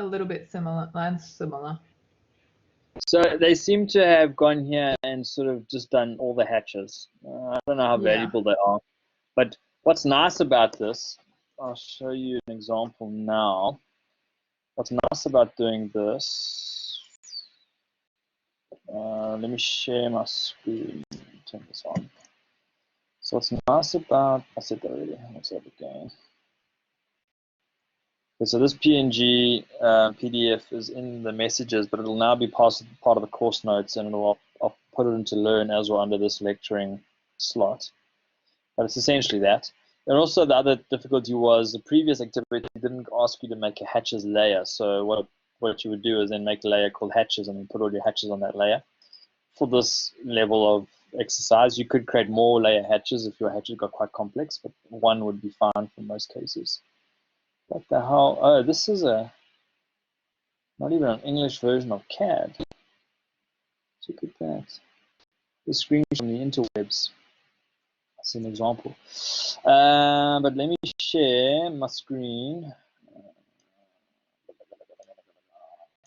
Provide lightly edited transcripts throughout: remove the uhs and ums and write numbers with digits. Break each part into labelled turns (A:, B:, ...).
A: a little bit similar. Mine's similar.
B: So they seem to have gone here and sort of just done all the hatches. I don't know how valuable they are. But what's nice about this, I'll show you an example now. What's nice about doing this, let me share my screen, turn this on. So what's nice about, I said that already, let's have it again. Okay, so this PNG PDF is in the messages, but it'll now be part of the course notes, and I'll put it into Learn as well under this lecturing slot. But it's essentially that. And also the other difficulty was the previous activity didn't ask you to make a hatches layer. So what you would do is then make a layer called hatches and then put all your hatches on that layer. For this level of exercise, you could create more layer hatches if your hatches got quite complex, but one would be fine for most cases. What the hell? Oh, this is not even an English version of CAD. Look at that. The screen from the interwebs. That's an example. But let me share my screen.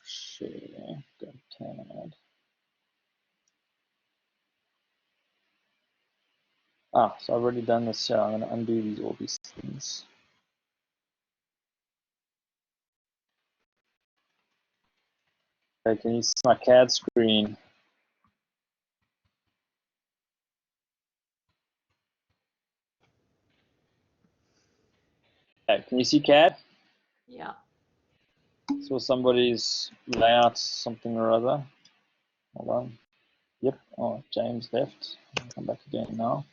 B: Share. Go CAD. So I've already done this here. I'm going to undo all these things. Okay, can you see my CAD screen? Okay, can you see CAD?
A: Yeah.
B: So somebody's layout something or other. Hold on. Yep. Oh, James left. I'll come back again now.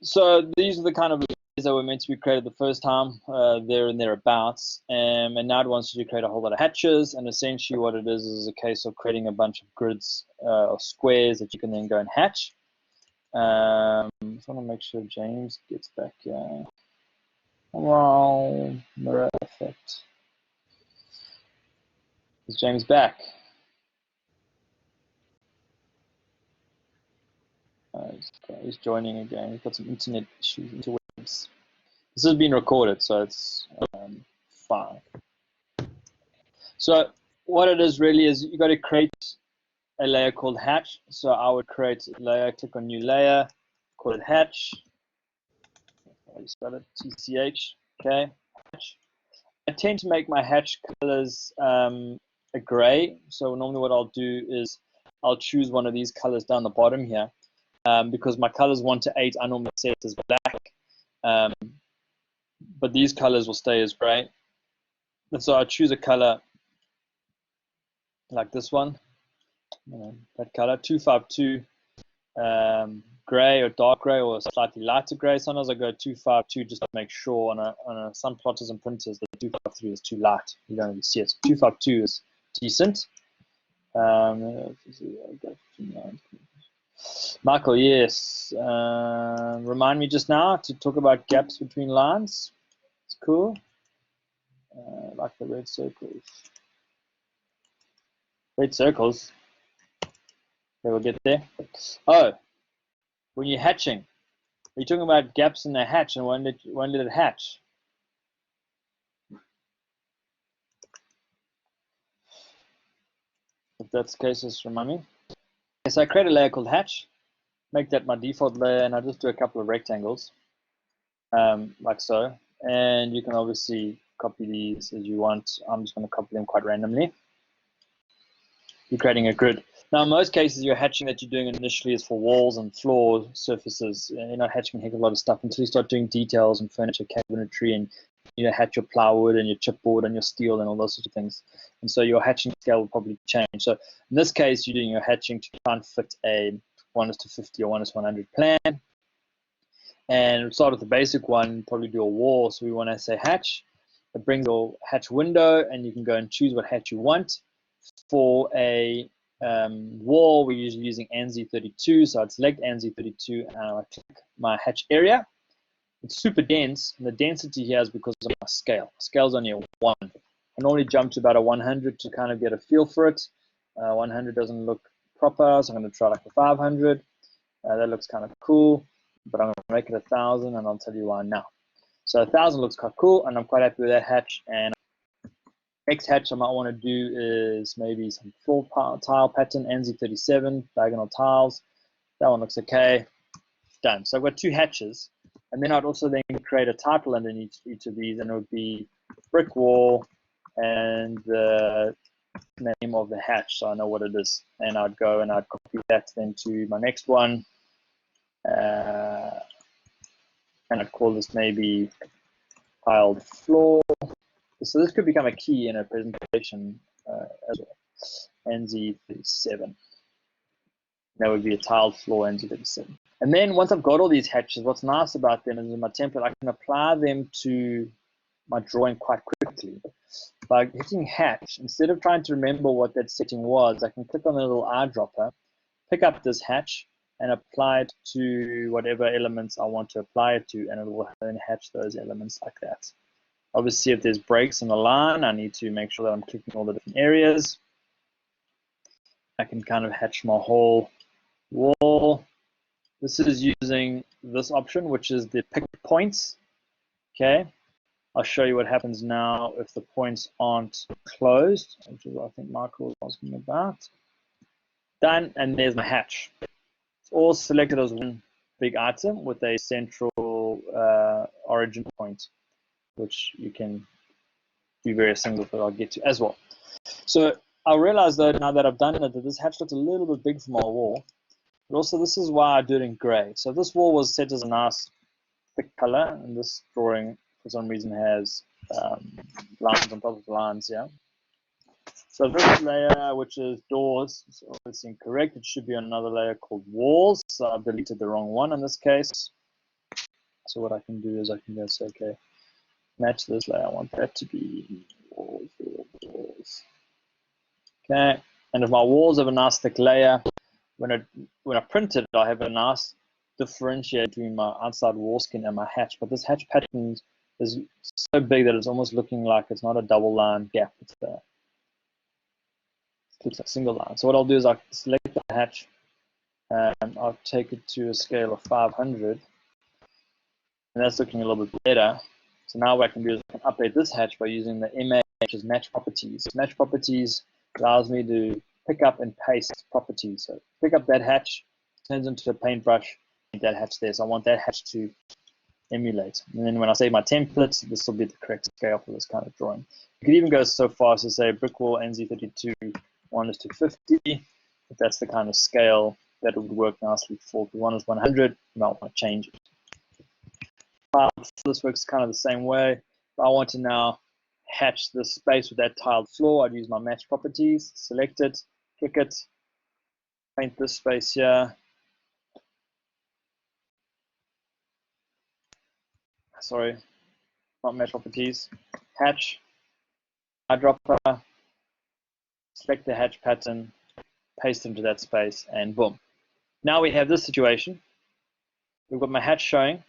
B: So these are the kind of layers that were meant to be created the first time, there and thereabouts. And now it wants you to create a whole lot of hatches. And essentially what it is a case of creating a bunch of grids or squares that you can then go and hatch. I just want to make sure James gets back here. Well, mirror effect. Is James back? He's joining again. He's got some internet issues, interwebs. This has been recorded, so it's fine. So what it is really is you got to create a layer called hatch. So I would create a layer, click on new layer, call it hatch. How do you spell it? TCH. Okay. Hatch. I tend to make my hatch colors a gray. So normally what I'll do is I'll choose one of these colors down the bottom here. Because my colors 1 to 8 I normally set as black, but these colors will stay as gray. And so I choose a color like this one, that color 252, gray or dark gray or slightly lighter gray. Sometimes I go 252 just to make sure on some plotters and printers that 253 is too light. You don't really see it. 252 is decent. Michael, yes. Remind me just now to talk about gaps between lines. It's cool. Like the red circles. Red circles. Okay, we'll get there. Oh, when you're hatching, are you talking about gaps in the hatch and when did it hatch? If that's the case, just remind me. So I create a layer called hatch, make that my default layer, and I just do a couple of rectangles, like so. And you can obviously copy these as you want. I'm just going to copy them quite randomly. You're creating a grid. Now, in most cases, your hatching that you're doing initially is for walls and floor surfaces. You're not hatching a heck of a lot of stuff until you start doing details and furniture, cabinetry, and hatch your plywood and your chipboard and your steel and all those sorts of things. And so your hatching scale will probably change. So in this case, you're doing your hatching to try and fit a 1:50 or 1:100 plan. And we'll start with the basic one, probably do a wall. So we want to say hatch. It brings your hatch window, and you can go and choose what hatch you want. For a wall, we're usually using ANSI32, so I'd select ANSI32 and I'll click my hatch area. It's super dense, and the density here is because of my scale. Scale's only a 1. I normally jump to about a 100 to kind of get a feel for it. 100 doesn't look proper, so I'm going to try like a 500. That looks kind of cool, but I'm going to make it 1,000, and I'll tell you why now. So 1,000 looks quite cool, and I'm quite happy with that hatch. And next hatch I might want to do is maybe some floor tile pattern, NZ37, diagonal tiles. That one looks okay. Done. So I've got 2 hatches, and then I'd also then create a title underneath each of these, and it would be brick wall and the name of the hatch, so I know what it is. And I'd go and I'd copy that then to my next one, and I'd call this maybe tiled floor. So this could become a key in a presentation as well. NZ37. That would be a tiled floor NZ37. And then once I've got all these hatches, what's nice about them is in my template, I can apply them to my drawing quite quickly. By hitting hatch, instead of trying to remember what that setting was, I can click on the little eyedropper, pick up this hatch, and apply it to whatever elements I want to apply it to, and it will then hatch those elements like that. Obviously, if there's breaks in the line, I need to make sure that I'm clicking all the different areas. I can kind of hatch my whole wall. This is using this option, which is the pick points. Okay, I'll show you what happens now if the points aren't closed, which is what I think Michael was asking about. Done, and there's my hatch. It's all selected as one big item with a central origin point, which you can do various things with that I'll get to as well. So I realized though, now that I've done it, that this hatch looks a little bit big for my wall. But also this is why I do it in gray. So this wall was set as a nice thick color, and this drawing for some reason has lines on top of lines, yeah. So this layer, which is doors, is obviously incorrect. It should be on another layer called walls. So I've deleted the wrong one in this case. So what I can do is I can go say, okay, match this layer. I want that to be walls, walls. Okay, and if my walls have a nice thick layer, when I print it, I have a nice differentiate between my outside wall skin and my hatch. But this hatch pattern is so big that it's almost looking like it's not a double line gap. It's there. It looks like a single line. So what I'll do is I'll select the hatch, and I'll take it to a scale of 500, and that's looking a little bit better. So now what I can do is I can update this hatch by using the MA, which is match properties. Match properties allows me to pick up and paste properties. So pick up that hatch, turns into a paintbrush, that hatch there. So I want that hatch to emulate. And then when I save my template, this will be the correct scale for this kind of drawing. You could even go so far as to say brick wall NZ32 1:50. If that's the kind of scale that would work nicely for. If one is 100, you might want to change it. This works kind of the same way. If I want to now hatch the space with that tiled floor, I'd use my match properties, select it, click it, paint this space here. Sorry, not match properties. Hatch, eyedropper, select the hatch pattern, paste into that space, and boom. Now we have this situation. We've got my hatch showing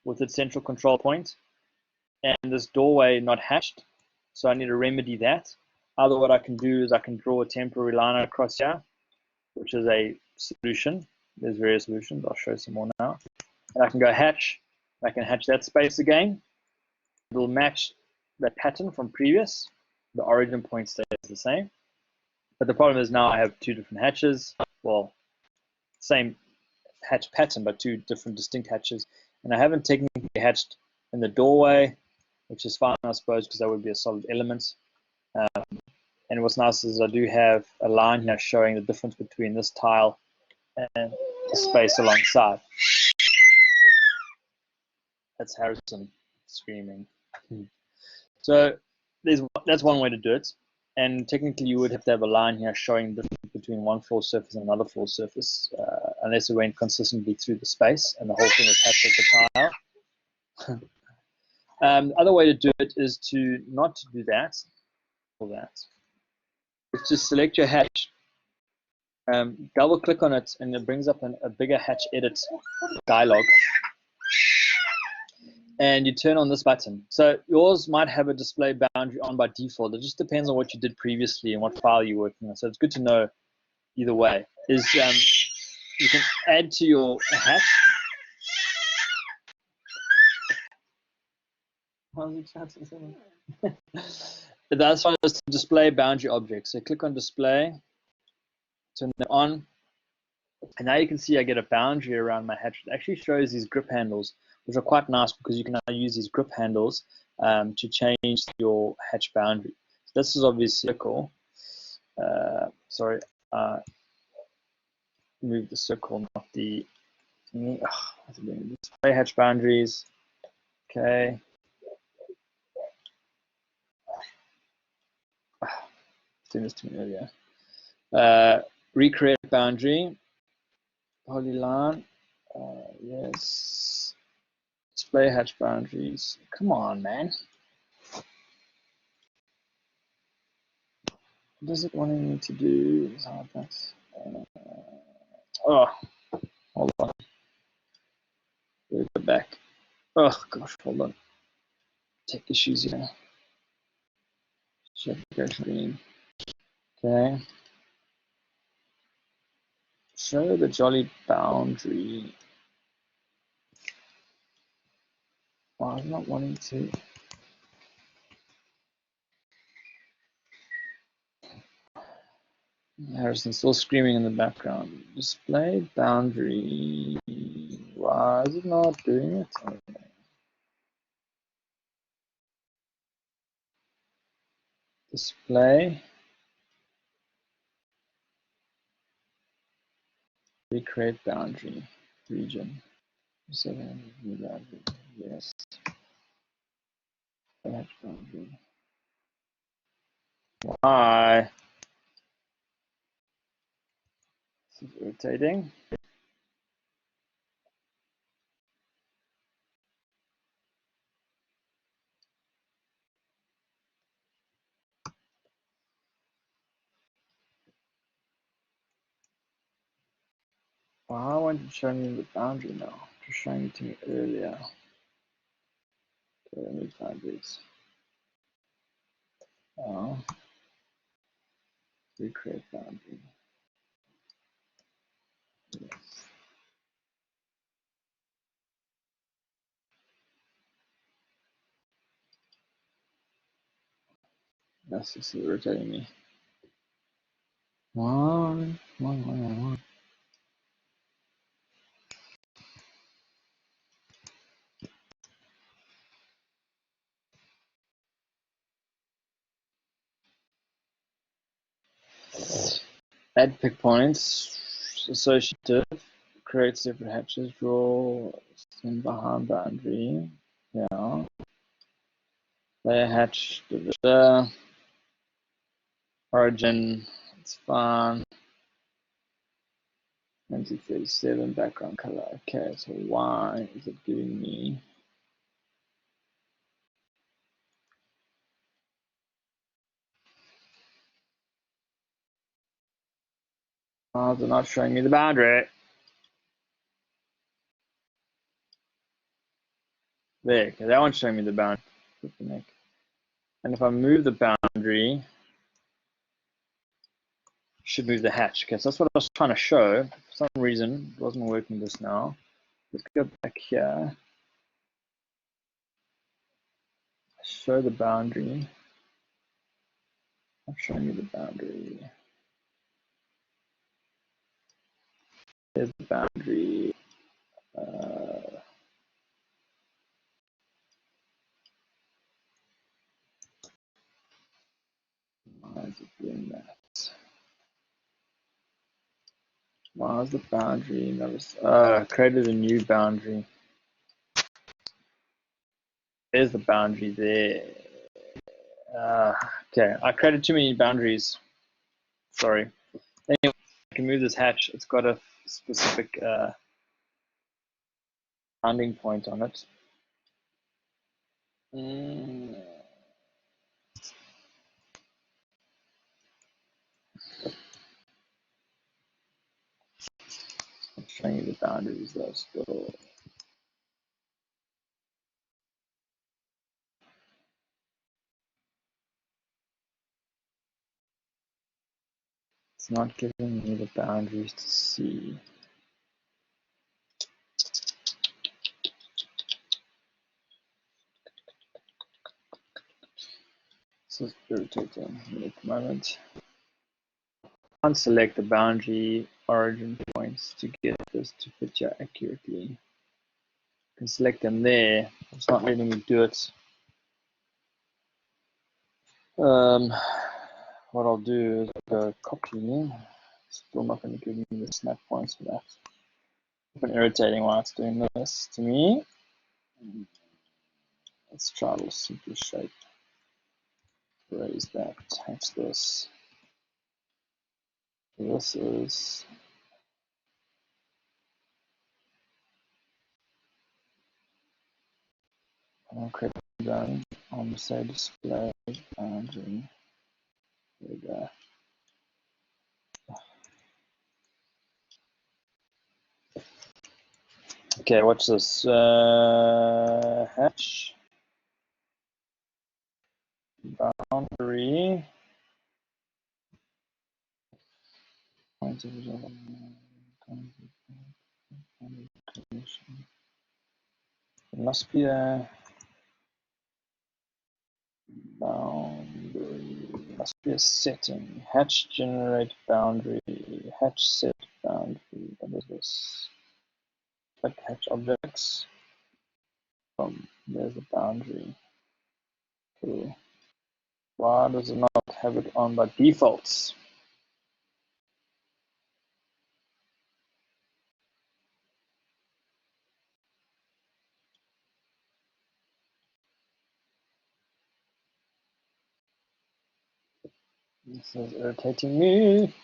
B: with its central control point, and this doorway not hatched. So I need to remedy that. Either what I can do is I can draw a temporary line across here, which is a solution. There's various solutions. I'll show some more now. And I can go hatch. I can hatch that space again. It'll match that pattern from previous. The origin point stays the same. But the problem is now I have 2 different hatches. Well, same hatch pattern, but 2 different distinct hatches. And I haven't technically hatched in the doorway, which is fine, I suppose, because that would be a solid element. And what's nice is I do have a line here showing the difference between this tile and the space alongside. That's Harrison screaming. So that's one way to do it. And technically you would have to have a line here showing the difference between one floor surface and another floor surface, unless it went consistently through the space and the whole thing was hatched with the tile. The other way to do it is to not to do that, or that. It's just select your hatch, double click on it, and it brings up a bigger hatch edit dialog. And you turn on this button. So yours might have a display boundary on by default. It just depends on what you did previously and what file you're working on. So it's good to know either way. Is you can add to your hatch. That's why it's to display boundary objects. So click on display, turn that on, and now you can see I get a boundary around my hatch. It actually shows these grip handles, which are quite nice because you can now use these grip handles to change your hatch boundary. So this is obviously circle. Sorry, move the circle, not the display hatch boundaries. Okay. Doing this to me earlier. Recreate boundary. Polyline. Yes. Display hatch boundaries. Come on, man. What does it want me to do? Oh, hold on. We'll go back. Oh gosh, hold on. Tech issues here. Check screen. Okay. Show the jolly boundary. Why I'm not wanting to. Harrison's still screaming in the background. Display boundary. Why is it not doing it? Display. Recreate boundary. Region. Yes. Boundary. Why? This is irritating. Why won't it show me the boundary now? Just showing it to me earlier. Okay, let me find this. Oh. Recreate boundary. Yes. That's just irritating me. Why? Add pick points. Associative. Create separate hatches. Draw some behind boundary. Yeah. Layer hatch. Origin. It's fine. 1937 background color. Okay, so why is it giving me? Oh, they're not showing me the boundary. There, okay, that one's showing me the boundary. And if I move the boundary, should move the hatch. Okay, so that's what I was trying to show. For some reason, it wasn't working just now. Let's go back here. Show the boundary. Not showing me the boundary. There's the boundary. Why is it doing that? Why is the boundary never created a new boundary? There's the boundary there. Okay, I created too many boundaries. Sorry. Anyway, I can move this hatch. It's got a specific landing point on it. I'm showing you the boundaries though still. It's not giving me the boundaries to see. This is irritating at the moment. Can't select the boundary origin points to get this to fit here accurately. You can select them there. It's not letting me do it. What I'll do is go copy. Still not going to give me the snap points for that. It's been irritating why it's doing this to me. Let's try a little simpler shape. Raise that, attach this. This is I'll create a done on say display boundary. There we go. Okay, watch this. Hatch boundary. It must be a boundary. Must be a setting. Hatch generate boundary. Hatch set boundary. What is this? Like hatch objects. There's a boundary. Cool. Why does it not have it on by default? This is irritating me.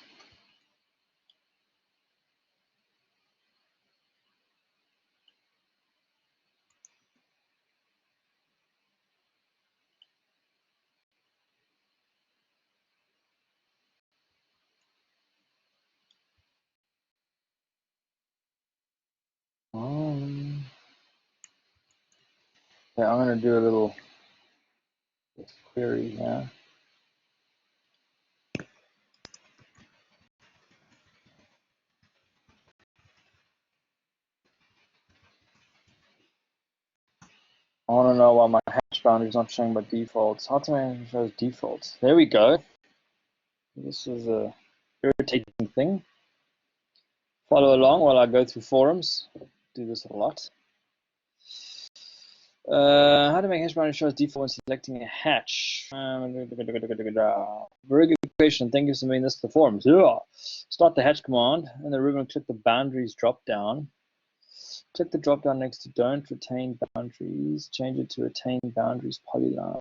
B: Okay, I'm going to do a little query here. I want to know why my hatch boundary is not showing by default. How to make it shows default? There we go. This is a irritating thing. Follow along while I go through forums. Do this a lot. How to make hatch boundary shows default when selecting a hatch? Very good question. Thank you for submitting this to the forums. Start the hatch command, and then we're going to click the boundaries drop down. Click the drop down next to don't retain boundaries. Change it to retain boundaries polyline.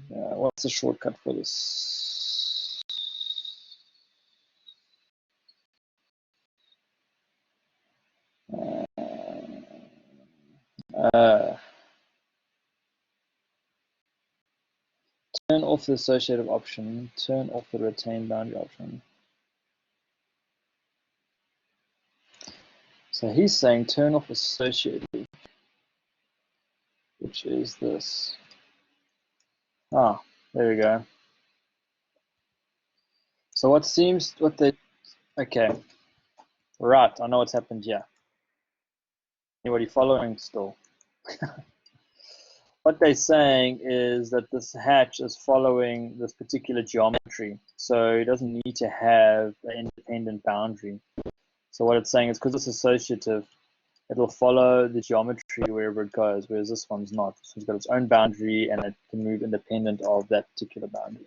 B: What's the shortcut for this? Turn off the associative option. Turn off the retain boundary option. So he's saying turn off associative, which is this. Ah, there we go. So okay, right, I know what's happened here. Anybody following still? What they're saying is that this hatch is following this particular geometry, so it doesn't need to have an independent boundary. So what it's saying is because it's associative, it'll follow the geometry wherever it goes, whereas this one's not. So it's got its own boundary and it can move independent of that particular boundary.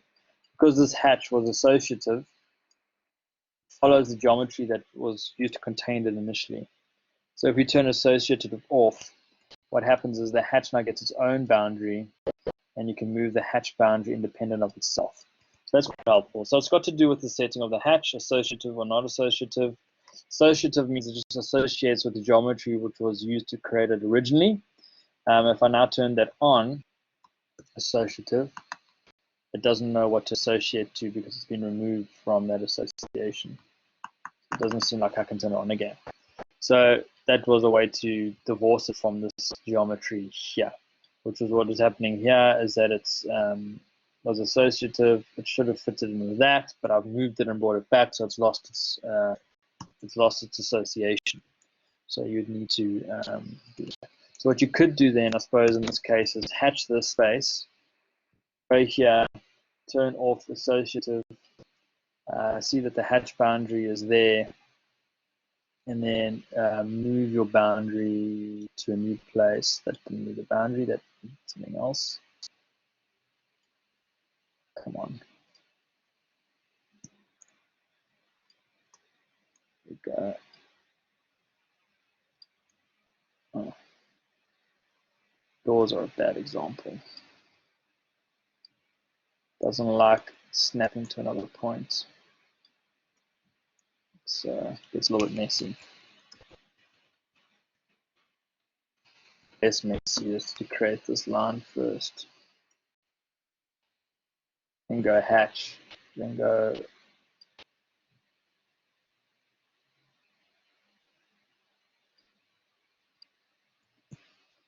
B: Because this hatch was associative, it follows the geometry that was used to contain it initially. So if we turn associative off, what happens is the hatch now gets its own boundary, and you can move the hatch boundary independent of itself. So that's quite helpful. So it's got to do with the setting of the hatch, associative or not associative. Associative means it just associates with the geometry which was used to create it originally. If I now turn that on, associative, it doesn't know what to associate to because it's been removed from that association. It doesn't seem like I can turn it on again. So that was a way to divorce it from this geometry here, which is what is happening here, is that it's was associative. It should have fitted into that, but I've moved it and brought it back, so it's lost its it's lost its association. So you'd need to do that. So what you could do then, I suppose, in this case, is hatch this space, go here, turn off associative, see that the hatch boundary is there, and then move your boundary to a new place. That didn't need a boundary, that needs something else. Come on. There we go. Oh. Doors are a bad example. Doesn't like snapping to another point. So it's a little bit messy. Less messy is to create this line first. Then go hatch. Then go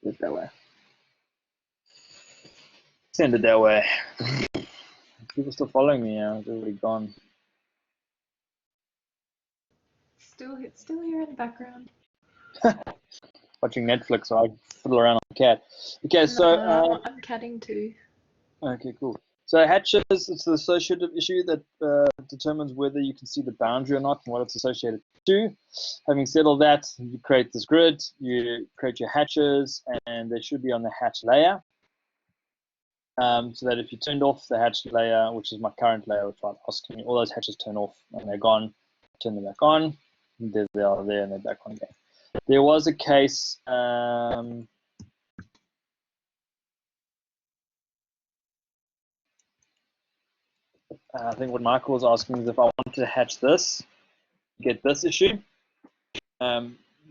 B: it that way. Send it that way. People still following me now. It's already gone.
A: Still here in the background.
B: Watching Netflix, so I fiddle around on the cat. Okay, so
A: I'm catting too.
B: okay, cool. So hatches, it's the associative issue that determines whether you can see the boundary or not and what it's associated to. Having said all that, you create this grid, you create your hatches, and they should be on the hatch layer. So that if you turned off the hatch layer, which is my current layer, which I'm asking, all those hatches turn off and they're gone, turn them back on, and there they are there and they're back on again. There was a case, I think what Michael was asking is if I wanted to hatch this, get this issue.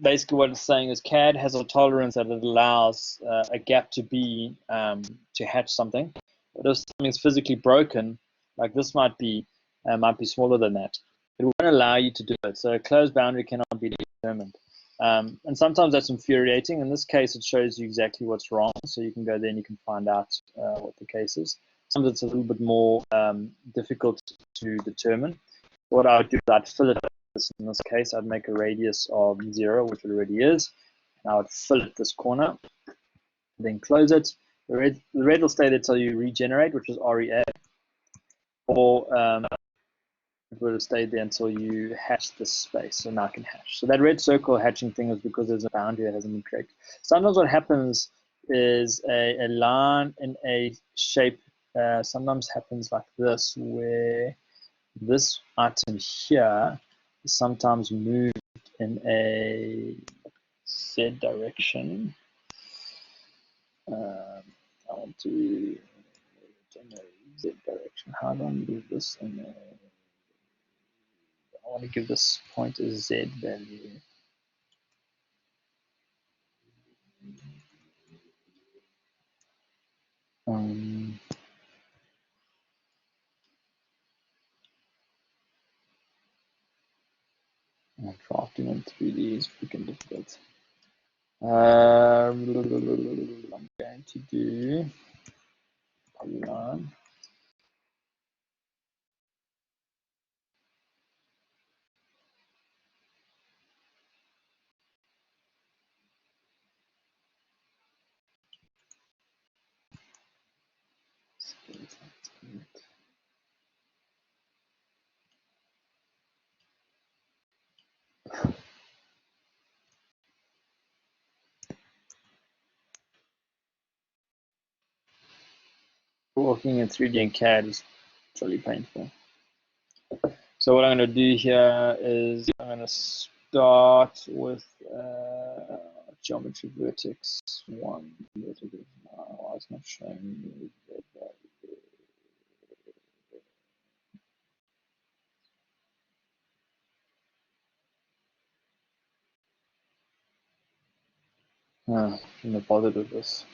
B: Basically what it's saying is CAD has a tolerance that it allows a gap to be to hatch something. But if something's physically broken, like this might be smaller than that. It won't allow you to do it. So a closed boundary cannot be determined. And sometimes that's infuriating. In this case, it shows you exactly what's wrong. So you can go there and you can find out what the case is. Sometimes it's a little bit more difficult to determine. What I would do is I'd fill it up. In this case, I'd make a radius of 0, which it already is. And I would fill it this corner, then close it. The red will stay there till you regenerate, which is REA, or it will stay there until you hatch this space. So now I can hatch. So that red circle hatching thing is because there's a boundary that hasn't been created. Sometimes what happens is a line in a shape sometimes happens like this, where this item here is sometimes moved in a Z direction. I want to Z direction. How do I move this? I want to give this point a Z value. Drafting in 3D is freaking difficult. I'm going to do polygon. Working in 3D and CAD is truly painful. So what I'm going to do here is I'm going to start with geometry vertex 1. Why it's not showing me that value. I'm not bothered with this.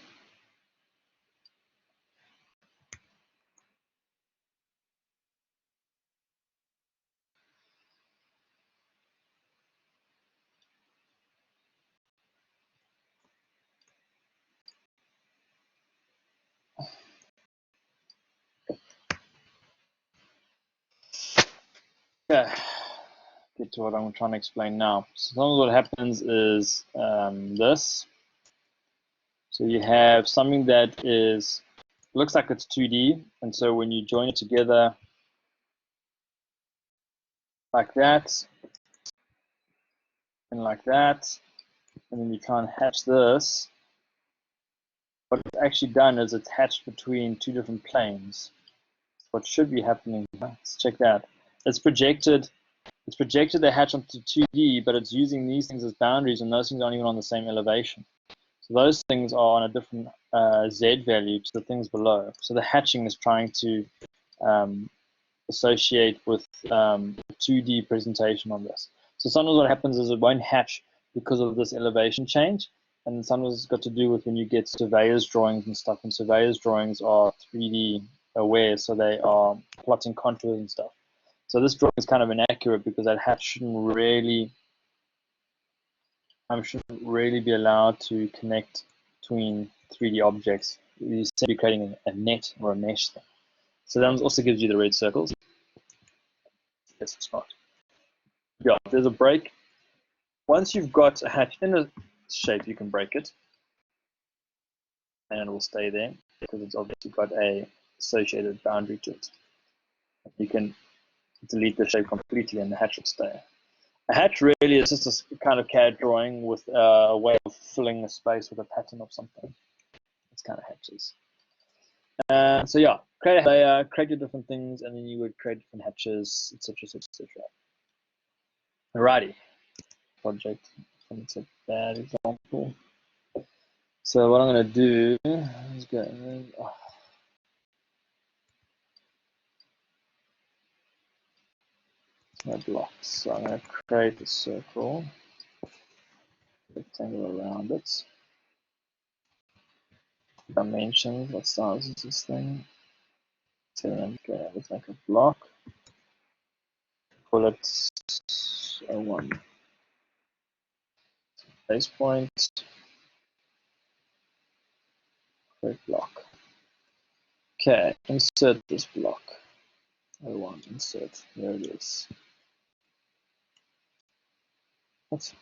B: Okay. get to what I'm trying to explain now. So sometimes what happens is this. So you have something that looks like it's 2D, and so when you join it together like that, and like that, and then you try and hatch this, what it's actually done is it's hatched between two different planes. What should be happening, let's check that. It's projected the hatch onto 2D, but it's using these things as boundaries, and those things aren't even on the same elevation. So those things are on a different Z value to the things below. So the hatching is trying to associate with 2D presentation on this. So sometimes what happens is it won't hatch because of this elevation change, and sometimes it's got to do with when you get surveyor's drawings and stuff, and surveyor's drawings are 3D aware, so they are plotting contours and stuff. So this drawing is kind of inaccurate because that hatch shouldn't really be allowed to connect between 3D objects. You should be creating a net or a mesh thing. So that also gives you the red circles. Yes, it's not. Yeah, if there's a break, once you've got a hatch in a shape, you can break it, and it will stay there because it's obviously got a associated boundary to it. You can delete the shape completely, and the hatch will stay. A hatch really is just a kind of CAD drawing with a way of filling a space with a pattern of something. It's kind of hatches. So yeah, create a layer, create your different things, and then you would create different hatches, etc., etc. Alrighty, project. It's a bad example. So what I'm going to do is go. My blocks. So I'm going to create a circle, rectangle around it. Dimensions. What size is this thing? 7. Okay, let's make a block. Call it 01. Base point. Create block. Okay, insert this block. 01. Insert. There it is. What?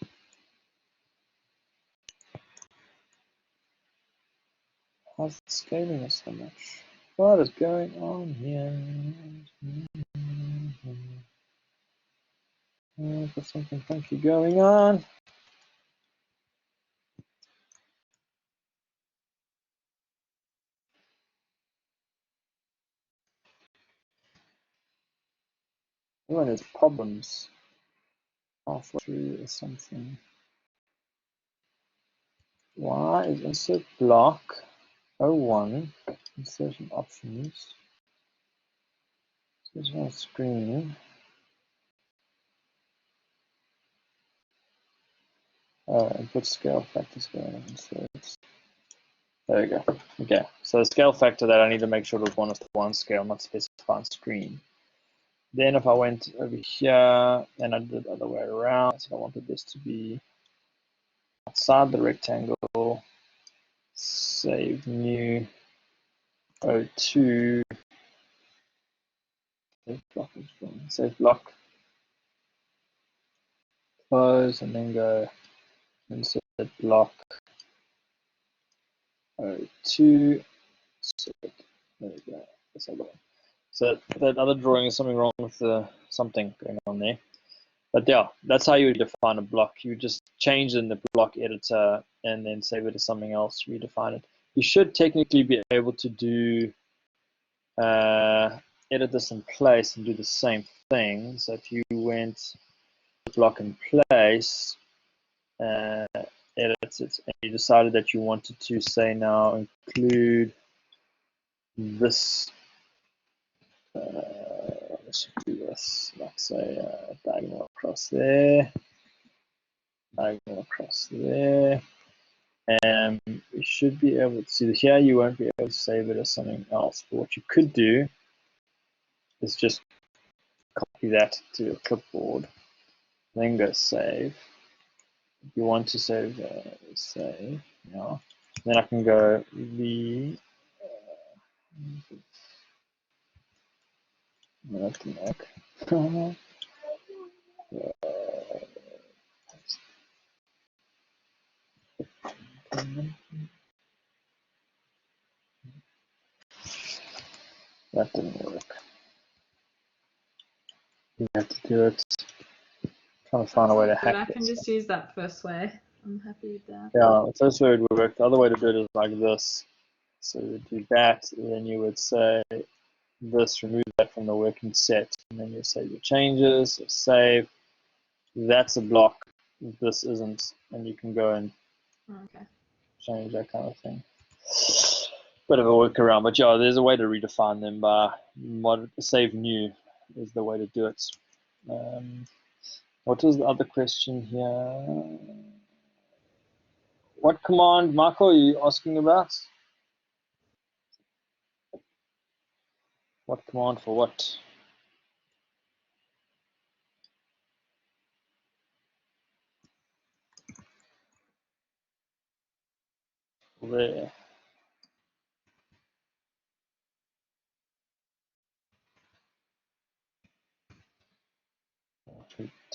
B: How's it scaling us so much? What is going on here? There's something funky going on. Everyone has problems halfway through or something. Why is insert block 01 insertion options? There's one screen. Input scale factors going on. So there we go. Okay, so the scale factor that I need to make sure it was 1:1 scale, not specify on screen. Then if I went over here and I did the other way around, so I wanted this to be outside the rectangle, save new 02, save block, close, and then go insert block 02, so there we go, that's other one. So that other drawing is something wrong with something going on there. But yeah, that's how you would define a block. You just change in the block editor and then save it as something else, redefine it. You should technically be able to do edit this in place and do the same thing. So if you went block in place, edit it, and you decided that you wanted to say now include this, let's do this, like say diagonal across there, diagonal across there, and you should be able to see here. You won't be able to save it as something else, but what you could do is just copy that to your clipboard, then go save. If you want to save, save, yeah. Then I can go that can work. That didn't work. You have to do it. Trying to find a way to hack
A: I can
B: this.
A: just use that first way. I'm happy with that.
B: Yeah, the first way it would work. The other way to do it is like this. So you would do that, and then you would say this, remove that from the working set, and then you save your changes, save. That's a block. This isn't, and you can go and change that kind of thing. Bit of a workaround, but yeah, there's a way to redefine them by save new is the way to do it. What was the other question here? What command, Michael, are you asking about? What command for what? There.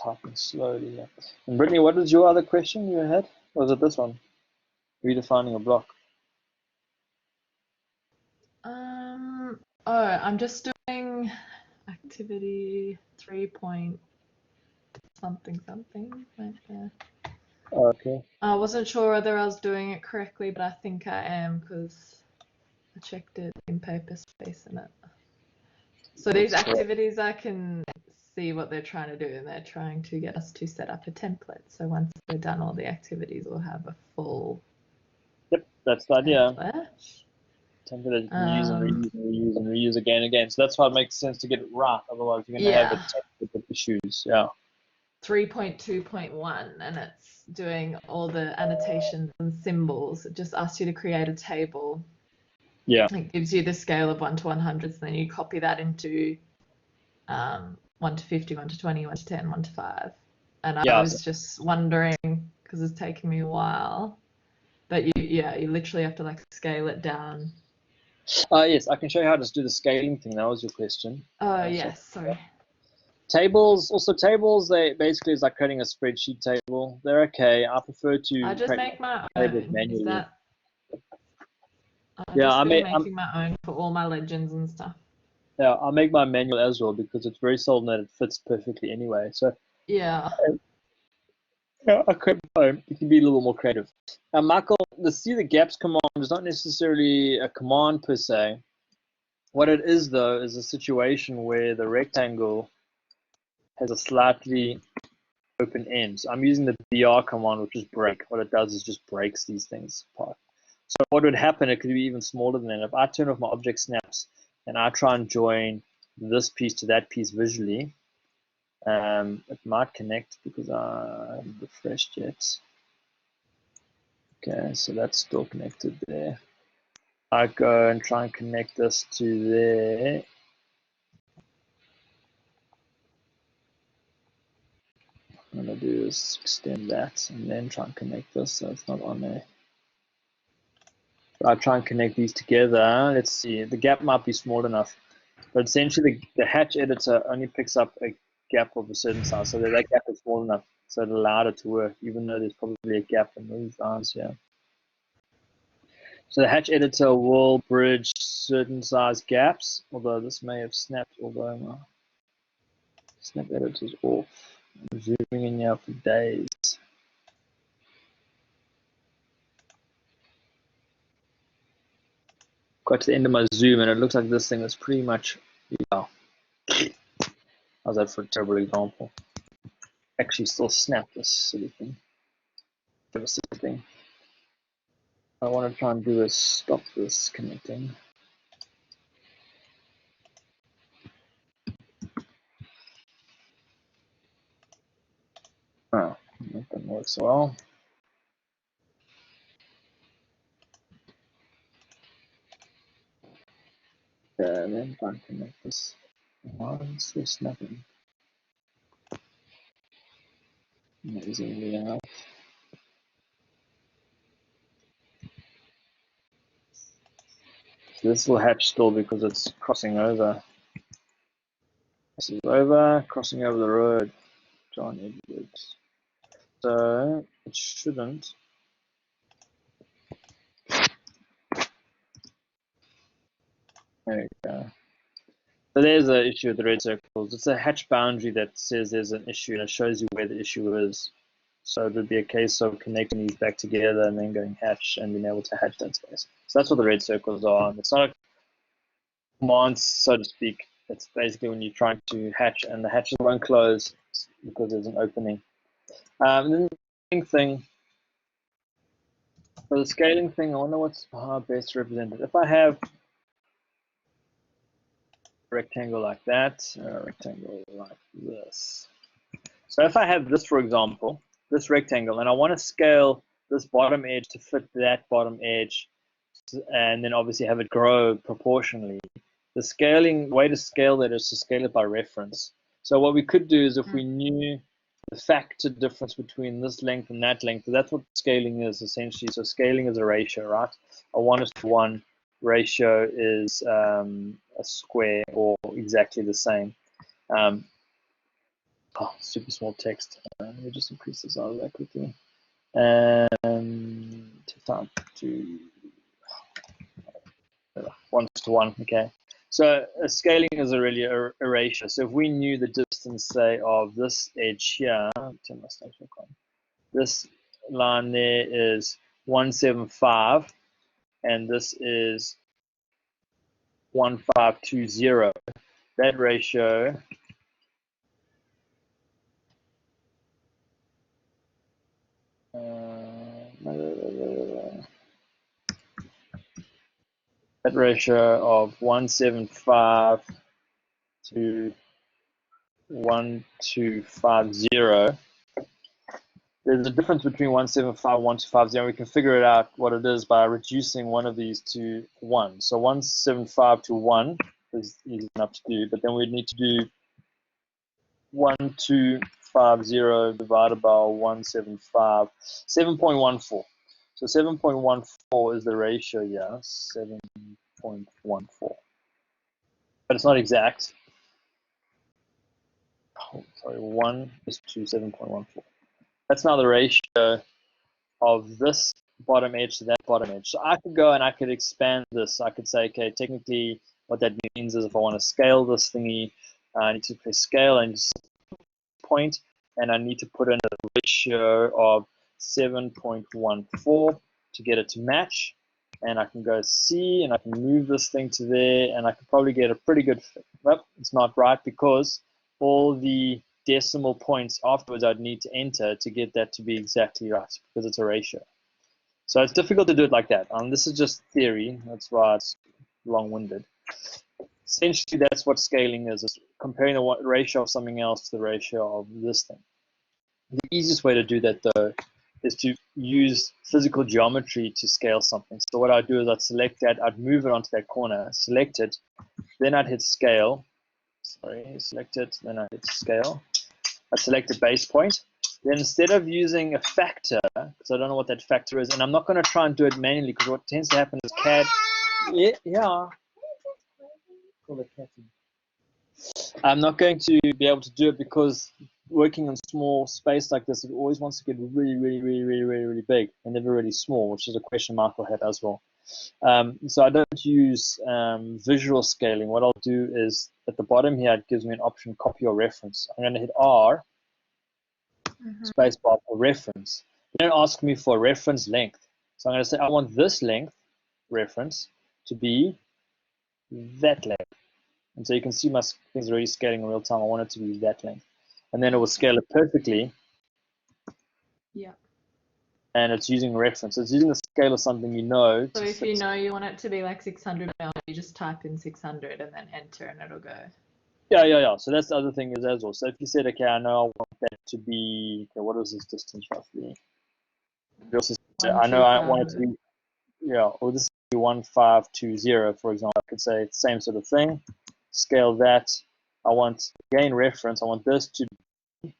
B: Typing slowly here. And Brittany, what was your other question you had? Or was it this one? Redefining a block.
A: I'm just doing activity 3 point something right there.
B: Okay.
A: I wasn't sure whether I was doing it correctly, but I think I am because I checked it in paper space in it. So these activities, I can see what they're trying to do, and they're trying to get us to set up a template. So once we're done all the activities, we'll have a full.
B: Yep, that's the idea.
A: Template.
B: Template that you can use and reuse and reuse and reuse again and again. So that's why it makes sense to get it right. Otherwise, you're going to have it with issues. Yeah.
A: 3.2.1, and it's doing all the annotations and symbols. It just asks you to create a table.
B: Yeah.
A: It gives you the scale of 1 to 100, so then you copy that into 1 to 50, 1 to 20, 1 to 10, 1 to 5. And I was just wondering, because it's taking me a while, but you literally have to like scale it down.
B: Yes, I can show you how to do the scaling thing. That was your question.
A: Oh, yes, sorry.
B: Tables, they basically is like creating a spreadsheet table. They're okay. I prefer to
A: I just make my
B: tables
A: own.
B: manually.
A: Is that?
B: I'm
A: making my own for all my legends and stuff.
B: Yeah, I make my manual as well because it's very seldom that it fits perfectly anyway. So
A: yeah,
B: I create my own. You can be a little more creative. Michael, the see the gaps command is not necessarily a command per se. What it is though is a situation where the rectangle has a slightly open end. So I'm using the BR command, which is break. What it does is just breaks these things apart. So what would happen, it could be even smaller than that. If I turn off my object snaps and I try and join this piece to that piece visually, it might connect because I haven't refreshed yet. Okay, so that's still connected there. I go and try and connect this to there. What I'm going to do is extend that and then try and connect this so it's not on there. I'll try and connect these together. Let's see, the gap might be small enough, but essentially the hatch editor only picks up a gap of a certain size, so that gap is small enough, so it allowed it to work, even though there's probably a gap in these lines here. So the hatch editor will bridge certain size gaps, although this may have snapped, although my snap editor's off. I'm zooming in now for days. Got to the end of my zoom and it looks like this thing is pretty much, yeah. How's that for a terrible example? Actually still snap this silly thing. I want to try and do is stop this connecting. Oh, that didn't work so well. Okay, and then try and connect this. Why is this snapping? Amazingly enough. This will hatch still because it's crossing over. This is over, crossing over the road. John Edwards. So it shouldn't. There we go. So there's an issue with the red circles. It's a hatch boundary that says there's an issue and it shows you where the issue is. So it would be a case of connecting these back together and then going hatch and being able to hatch that space. So that's what the red circles are. It's not a command, so to speak. It's basically when you're trying to hatch and the hatches won't close because there's an opening. And then the scaling thing. For the scaling thing, I wonder what's best represented. If I have rectangle like that, a rectangle like this. So if I have this, for example, this rectangle, and I want to scale this bottom edge to fit that bottom edge, and then obviously have it grow proportionally, the scaling way to scale that is to scale it by reference. So what we could do is if we knew the factor difference between this length and that length, that's what scaling is essentially. So scaling is a ratio, right? A 1:1 ratio is a square or exactly the same. Super small text. Let me just increase the size of that quickly. To 1:1, okay. So scaling is really a ratio. So if we knew the distance, say, of this edge here, this line there is 175, and this is 1520. That ratio of 175 to 1250. There's a difference between 175 and 1250. We can figure it out what it is by reducing one of these to 1. So 175 to 1 is easy enough to do, but then we'd need to do 1250 divided by 175, 7.14. So 7.14 is the ratio here, 7.14. But it's not exact. Oh, sorry, 1 is to 7.14. That's now the ratio of this bottom edge to that bottom edge. So I could go and I could expand this. I could say, okay, technically what that means is if I want to scale this thingy, I need to press scale and just point, and I need to put in a ratio of 7.14 to get it to match. And I can go C and I can move this thing to there, and I could probably get a pretty good fit. Nope, it's not right because all the decimal points afterwards I'd need to enter to get that to be exactly right because it's a ratio. So it's difficult to do it like that. This is just theory. That's why it's long-winded. Essentially, that's what scaling is comparing the ratio of something else to the ratio of this thing. The easiest way to do that, though, is to use physical geometry to scale something. So what I'd do is I'd select that, I'd move it onto that corner, select it, then I'd hit scale. Sorry, select it, then I'd hit scale. I'd select a base point. Then instead of using a factor, because I don't know what that factor is, and I'm not going to try and do it manually, because what tends to happen is CAD... Yeah. I'm not going to be able to do it because working in small space like this, it always wants to get really big and never really small, which is a question Michael had as well. So I don't use visual scaling. What I'll do is at the bottom here, it gives me an option, copy or reference. I'm going to hit R, spacebar for reference. They don't ask me for reference length. So I'm going to say I want this length reference to be that length. And so you can see my things already scaling in real time. I want it to be that length. And then it will scale it perfectly.
A: Yeah.
B: And it's using reference. It's using the scale of something you know.
A: So if you know you want it to be like 600 mil, you just type in 600 and then enter and it'll go.
B: Yeah. So that's the other thing is as well. So if you said, okay, I know I want that to be, okay, what is this distance roughly? I know I want it to be, or this is 1520, for example. I could say it's the same sort of thing. Scale that. I want, again, reference. I want this to be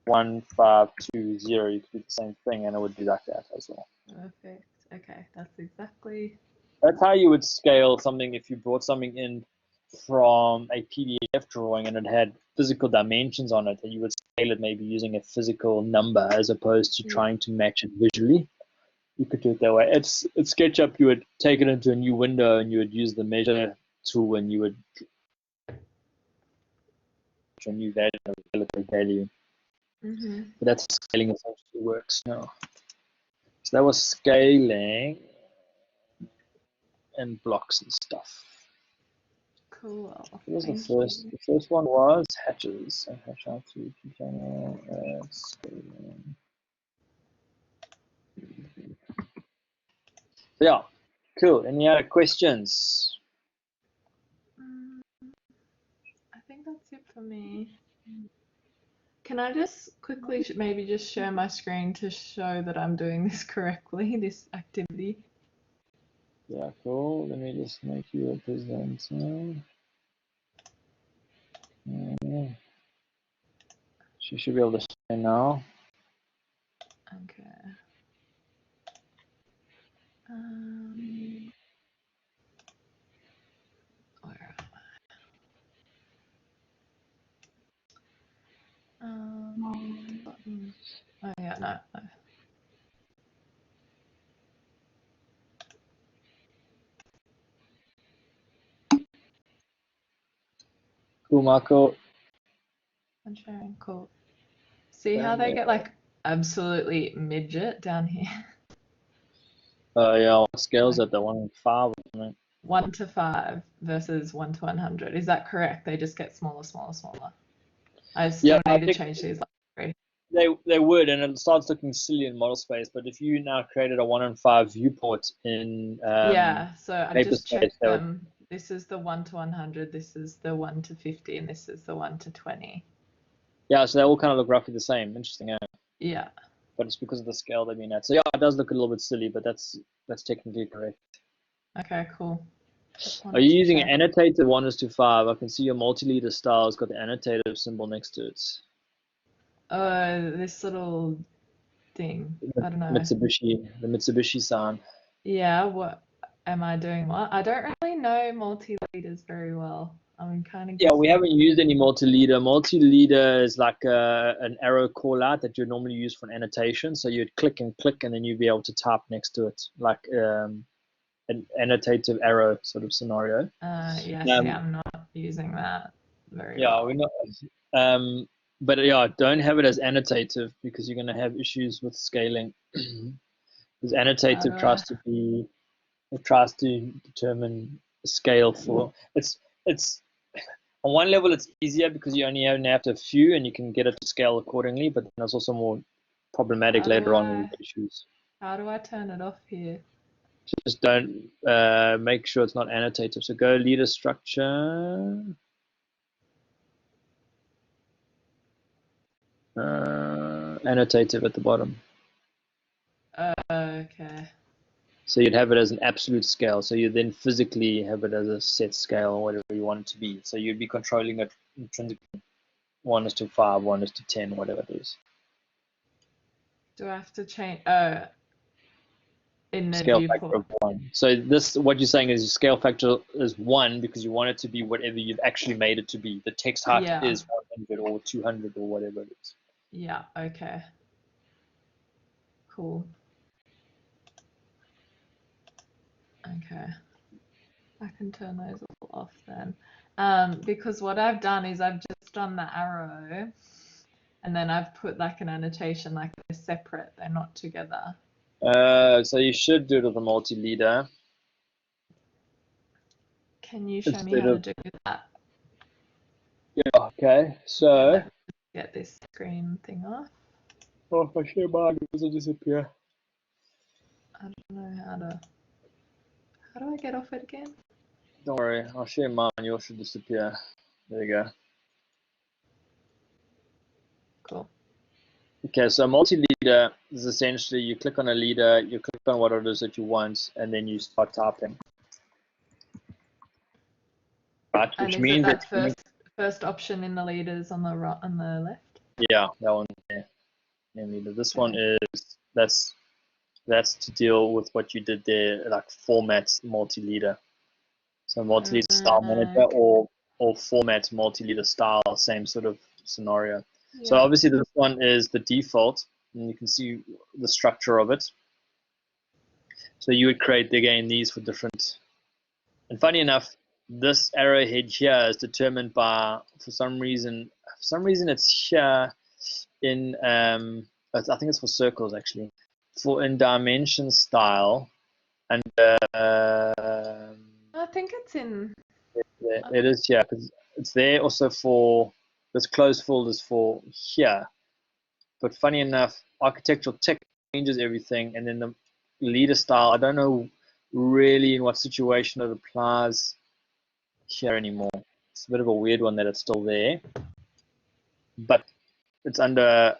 B: 1520. You could do the same thing, and it would be like that as well.
A: Perfect. Okay, that's exactly.
B: That's how you would scale something if you brought something in from a PDF drawing and it had physical dimensions on it, and you would scale it maybe using a physical number as opposed to trying to match it visually. You could do it that way. At SketchUp, you would take it into a new window and you would use the measure tool and you would your new value, relative value. But that's how scaling essentially works now. So that was scaling and blocks and stuff.
A: Cool.
B: What was the first? The first one was hatches. So hash out to channel scaling. So yeah, cool. Any other questions?
A: I think that's it for me. Can I just quickly maybe just share my screen to show that I'm doing this correctly, this activity?
B: Yeah, cool. Let me just make you a presenter. She should be able to share now.
A: Okay. Where am I? Button. Oh yeah, no.
B: Cool, Marco.
A: I'm sharing. Cool. See how they get like absolutely midget down here?
B: Yeah, what scales at the 1 in 5, isn't it?
A: 1 to 5 versus 1 to 100. Is that correct? They just get smaller, smaller, smaller. I still need to change these.
B: They would, and it starts looking silly in model space. But if you now created a 1 in 5 viewport in
A: yeah, so I just checked
B: space,
A: them. This is the 1 to 100, this is the 1 to 50, and this is the 1 to 20.
B: Yeah, so they all kind of look roughly the same. Interesting, yeah.
A: Yeah.
B: But it's because of the scale they've been at. So yeah, it does look a little bit silly, but that's technically correct.
A: Okay, cool.
B: Are you using an annotated 1 to 5? I can see your multi-leader style has got the annotative symbol next to it.
A: This little thing. I don't know.
B: The Mitsubishi sign.
A: Yeah, what am I doing? What? I don't really know multi-leaders very well. I'm kind of
B: Yeah, we haven't used any multi-leader. Multi-leader is like an arrow call out that you normally use for an annotation. So you'd click, and then you'd be able to type next to it, like an annotative arrow sort of scenario.
A: Yeah, see, I'm not using that very well.
B: Yeah, we're not. But yeah, don't have it as annotative because you're going to have issues with scaling. Because annotative tries to determine scale for it's on one level it's easier because you only have to have a few and you can get it to scale accordingly, but then it's also more problematic later on with issues.
A: How do I turn it off here?
B: Just don't make sure it's not annotative. So go leader structure. Annotative at the bottom.
A: Okay.
B: So you'd have it as an absolute scale. So you then physically have it as a set scale or whatever you want it to be. So you'd be controlling it intrinsically. 1 to 5, 1 to 10, whatever it is.
A: Do I have to change? In the
B: scale
A: viewport.
B: factor of 1. So this, what you're saying is your scale factor is 1 because you want it to be whatever you've actually made it to be. The text height is 100 or 200 or whatever it is.
A: Yeah. Okay. Cool. Okay. I can turn those all off then. Because what I've done is I've just done the arrow and then I've put like an annotation like they're separate, they're not together.
B: So you should do it with a multi-leader.
A: Can you show me how to do that?
B: Yeah, okay. So
A: get this screen thing off.
B: Oh, if I share mine, it will disappear.
A: I don't know how to. How do I get off it again?
B: Don't worry, I'll share mine. Yours should disappear. There you go.
A: Cool.
B: Okay, so multi-leader is essentially you click on a leader, you click on what it is that you want, and then you start typing. Right, which means
A: that first option in the leaders on the right, on the left.
B: Yeah, that one there. This one is that's to deal with what you did there, like format multi-leader. So multi-leader style manager or format multi-leader style, same sort of scenario. Yeah. So obviously this one is the default, and you can see the structure of it. So you would create again these for different. And funny enough, this arrowhead here is determined by, for some reason it's here in, I think it's for circles actually, for in dimension style, and
A: I think it's in.
B: it is here, because it's there also for, this closed field is for here. But funny enough, architectural tech changes everything, and then the leader style, I don't know really in what situation it applies here anymore. It's a bit of a weird one that it's still there, but it's under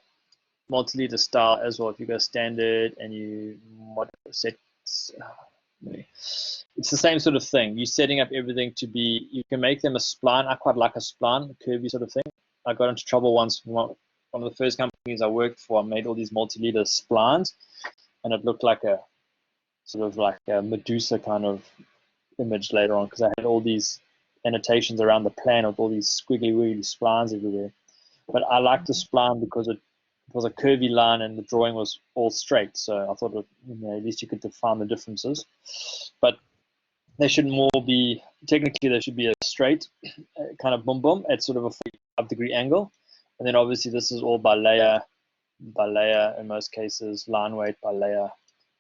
B: multi-leader style as well. If you go standard and you set, it's the same sort of thing. You're setting up everything to be, you can make them a spline. I quite like a spline, a curvy sort of thing. I got into trouble once. One of the first companies I worked for, I made all these multi-leader splines, and it looked like a sort of like a Medusa kind of image later on, because I had all these annotations around the plan with all these squiggly wiggly splines everywhere. But I liked the spline because it was a curvy line and the drawing was all straight. So I thought, at least you could define the differences. But they should more be, technically they should be a straight kind of boom boom at sort of a 45-degree angle. And then obviously this is all by layer in most cases, line weight by layer,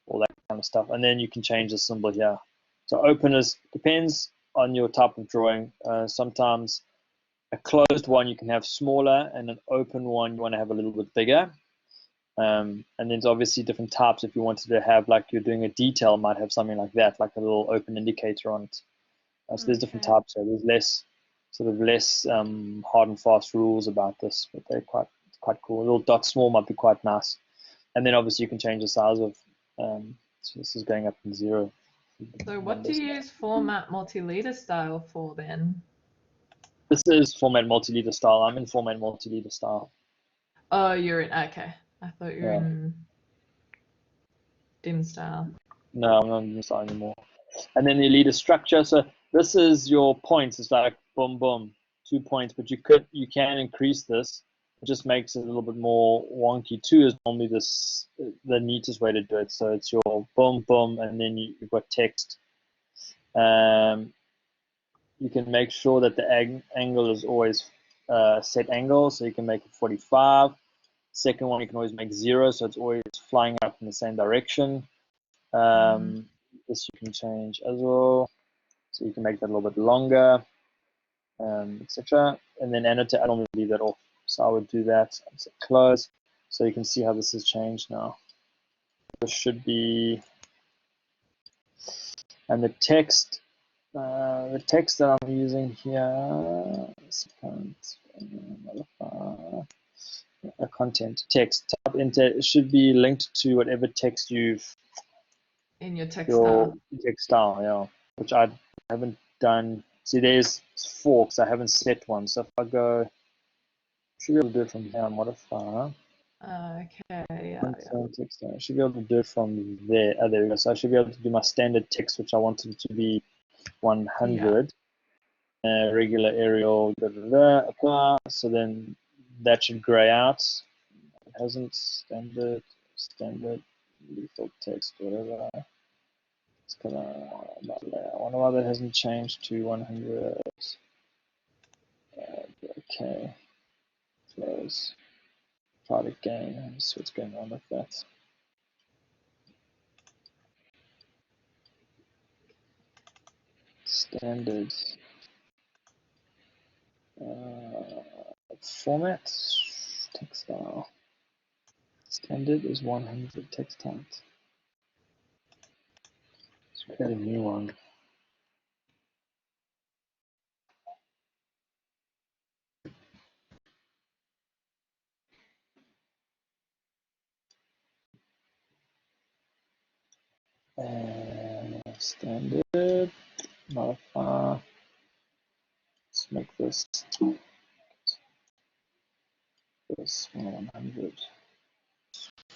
B: all that kind of stuff. And then you can change the symbol here. So openness depends on your type of drawing. Sometimes a closed one you can have smaller, and an open one you want to have a little bit bigger. And there's obviously different types. If you wanted to have, like you're doing a detail, might have something like that, like a little open indicator on it. So there's different types. So there's less hard and fast rules about this, but they're quite cool. A little dot small might be quite nice. And then obviously you can change the size of, so this is going up from 0.
A: So what do you use format multi-leader style for then?
B: This is format multi-leader style. I'm in format multi-leader style.
A: Oh, you're in, okay. I thought you were in dim style.
B: No, I'm not in dim style anymore. And then the leader structure. So this is your points. It's like boom, boom, 2 points, but you can increase this. It just makes it a little bit more wonky. 2 is normally the neatest way to do it. So it's your boom, boom, and then you've got text. You can make sure that the angle is always set angle, so you can make it 45. Second one, you can always make 0, so it's always flying up in the same direction. This you can change as well, so you can make that a little bit longer, etc. And then annotate, I don't leave that off, so I would do that. So close, so you can see how this has changed now. This should be, and the text that I'm using here, content text, type into, it should be linked to whatever text you've
A: in your text style.
B: Text style, yeah, which I haven't done. See, there's 4 because I haven't set one. So if I go, should be able to do it from here. Modify.
A: Okay, yeah.
B: Text style. I should be able to do it from there. Oh, there we go. So I should be able to do my standard text, which I wanted to be 100. Regular Arial, apply. So then that should gray out. It hasn't standard default text, whatever. It's gonna, I wonder why that hasn't changed to 100. Okay, close. Try it again. See what's going on with that. Standard format, text style. Standard is 100 text type. Let's create a new one. Standard, modify. Let's make this 100.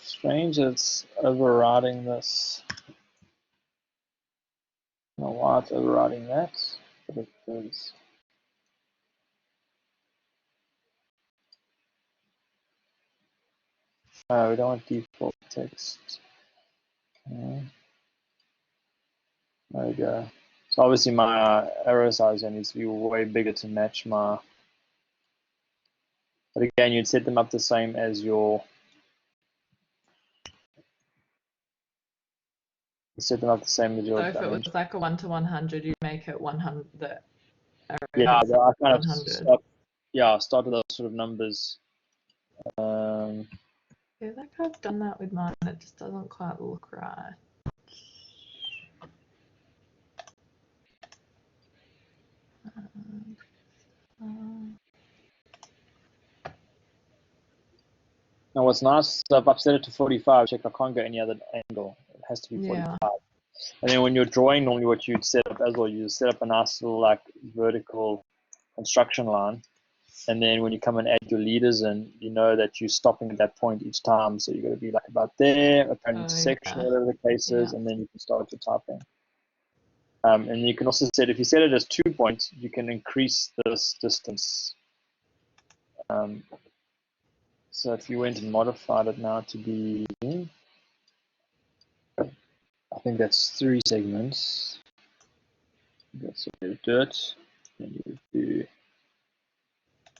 B: Strange, it's overriding this. I don't know why it's overriding that, but it is. We don't want default text. Okay. There we go. So obviously my arrow size needs to be way bigger to match my, but again, you'd set them up the same as your,
A: So if it was like a 1 to 100, you make it 100. The
B: yeah,
A: arrowhead's
B: I kind
A: 100.
B: of start with those sort of numbers.
A: I feel like I've done that with mine. It just doesn't quite look right.
B: Now what's nice, so if I've set it to 45, check I can't go any other angle. It has to be 45.
A: Yeah.
B: And then when you're drawing, normally what you'd set up as well, you set up a nice little like vertical construction line. And then when you come and add your leaders in, you know that you're stopping at that point each time. So you're going to be like about there, at an intersection,
A: Yeah.
B: whatever the case is, and then you can start your typing. And you can also set, if you set it as 2 points, you can increase this distance. So if you went and modified it now to be, I think that's 3 segments. That's a bit of dirt. And you do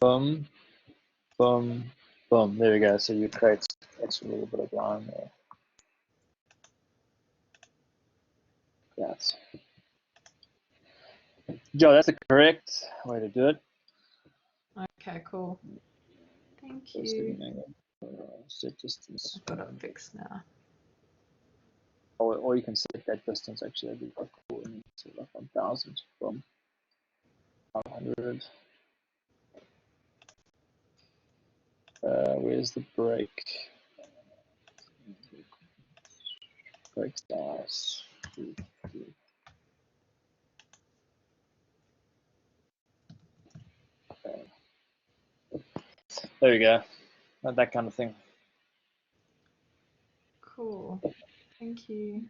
B: boom, boom, boom. There we go. So you create extra little bit of line there. Yes. Joe, that's the correct way to do it.
A: Okay, cool. Thank you.
B: Set distance.
A: I've got it fixed now.
B: Or you can set that distance actually. That'd be quite cool. And set like 1,000 from 500. Where's the break? Break size. Okay. There we go. That kind of thing.
A: Cool. Thank you.